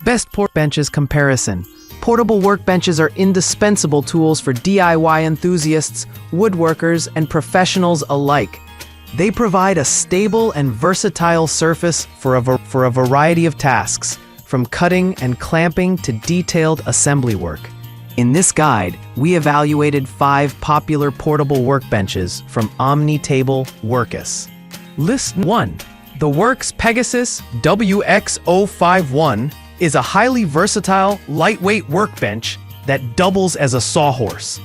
Best workbenches comparison. Portable workbenches are indispensable tools for DIY enthusiasts, woodworkers, and professionals alike. They provide a stable and versatile surface for a variety of tasks, from cutting and clamping to detailed assembly work. In this guide, we evaluated 5 popular portable workbenches from Omni Workbenches. List 1. The Works Pegasus WX051 is a highly versatile, lightweight workbench that doubles as a sawhorse.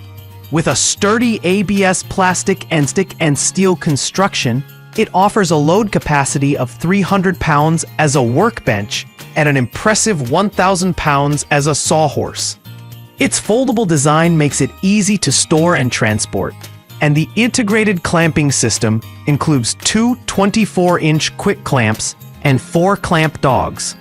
With a sturdy ABS plastic and steel construction, it offers a load capacity of 300 pounds as a workbench and an impressive 1,000 pounds as a sawhorse. Its foldable design makes it easy to store and transport, and the integrated clamping system includes 2 24-inch quick clamps and 4 clamp dogs,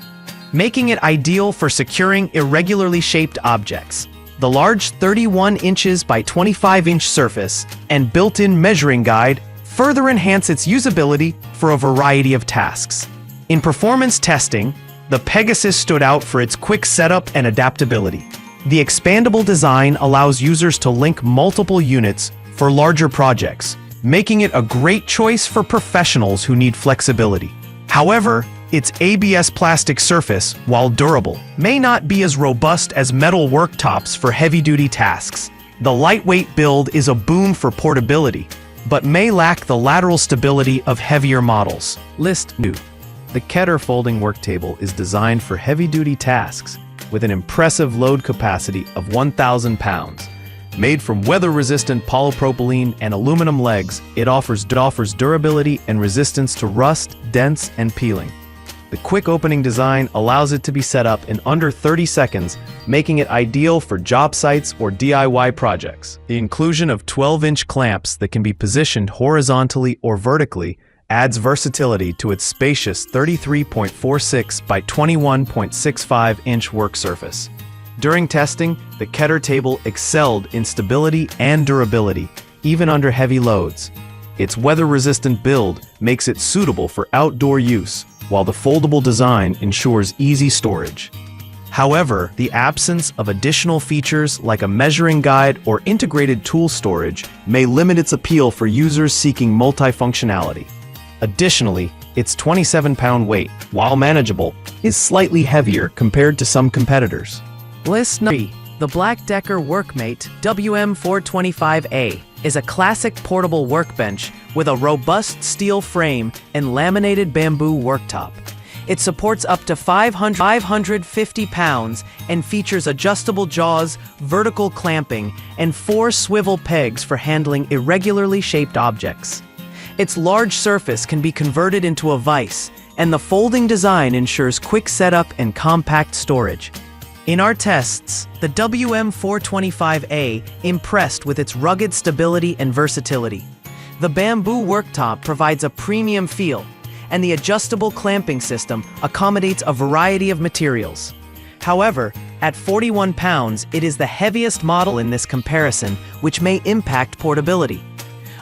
making it ideal for securing irregularly shaped objects. The large 31 inches by 25-inch surface and built-in measuring guide further enhance its usability for a variety of tasks. In performance testing, the Pegasus stood out for its quick setup and adaptability. The expandable design allows users to link multiple units for larger projects, making it a great choice for professionals who need flexibility. However, its ABS plastic surface, while durable, may not be as robust as metal worktops for heavy-duty tasks. The lightweight build is a boon for portability, but may lack the lateral stability of heavier models. List 2. The Keter folding worktable is designed for heavy-duty tasks with an impressive load capacity of 1,000 pounds. Made from weather-resistant polypropylene and aluminum legs, it offers durability and resistance to rust, dents, and peeling. The quick opening design allows it to be set up in under 30 seconds, making it ideal for job sites or DIY projects. The inclusion of 12-inch clamps that can be positioned horizontally or vertically adds versatility to its spacious 33.46 by 21.65-inch work surface. During testing, the Keter table excelled in stability and durability, even under heavy loads. Its weather-resistant build makes it suitable for outdoor use, while the foldable design ensures easy storage. However, the absence of additional features like a measuring guide or integrated tool storage may limit its appeal for users seeking multifunctionality. Additionally, its 27-pound weight, while manageable, is slightly heavier compared to some competitors. List 3. The Black Decker Workmate WM425A is a classic portable workbench with a robust steel frame and laminated bamboo worktop. It supports up to 550 pounds and features adjustable jaws, vertical clamping, and 4 swivel pegs for handling irregularly shaped objects. Its large surface can be converted into a vise, and the folding design ensures quick setup and compact storage. In our tests, the WM425A impressed with its rugged stability and versatility. The bamboo worktop provides a premium feel, and the adjustable clamping system accommodates a variety of materials. However, at 41 pounds, it is the heaviest model in this comparison, which may impact portability.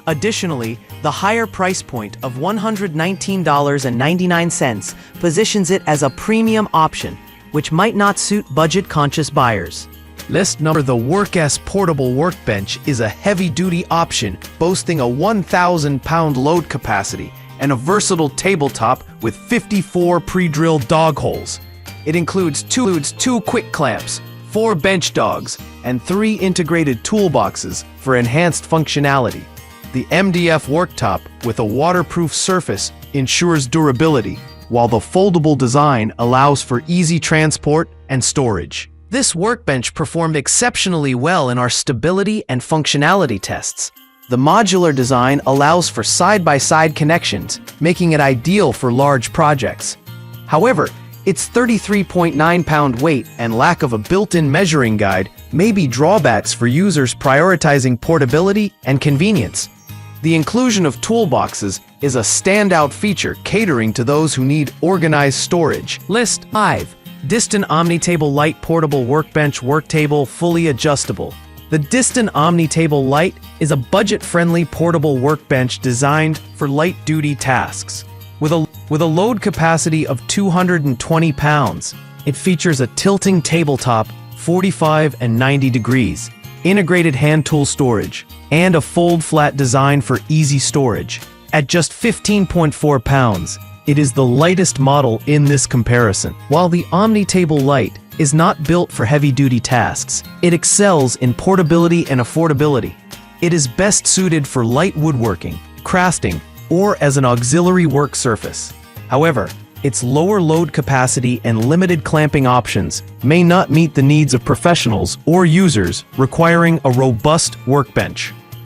Additionally, the higher price point of $119.99 positions it as a premium option, which might not suit budget-conscious buyers. List number. The WEN Portable Workbench is a heavy-duty option boasting a 1,000-pound load capacity and a versatile tabletop with 54 pre-drilled dog holes. It includes two quick clamps, 4 bench dogs, and 3 integrated toolboxes for enhanced functionality. The MDF worktop with a waterproof surface ensures durability, while the foldable design allows for easy transport and storage. This workbench performed exceptionally well in our stability and functionality tests. The modular design allows for side-by-side connections, making it ideal for large projects. However, its 33.9-pound weight and lack of a built-in measuring guide may be drawbacks for users prioritizing portability and convenience. The inclusion of toolboxes is a standout feature catering to those who need organized storage. List 5. Distant Omni Light Portable Workbench Worktable Fully Adjustable. The Distant Omni Light is a budget-friendly portable workbench designed for light-duty tasks. With a load capacity of 220 pounds, It features a tilting tabletop 45 and 90 degrees, integrated hand tool storage, and a fold-flat design for easy storage. At just 15.4 pounds, it is the lightest model in this comparison. While the Omni Table Lite is not built for heavy-duty tasks, it excels in portability and affordability. It is best suited for light woodworking, crafting, or as an auxiliary work surface. However, its lower load capacity and limited clamping options may not meet the needs of professionals or users requiring a robust workbench.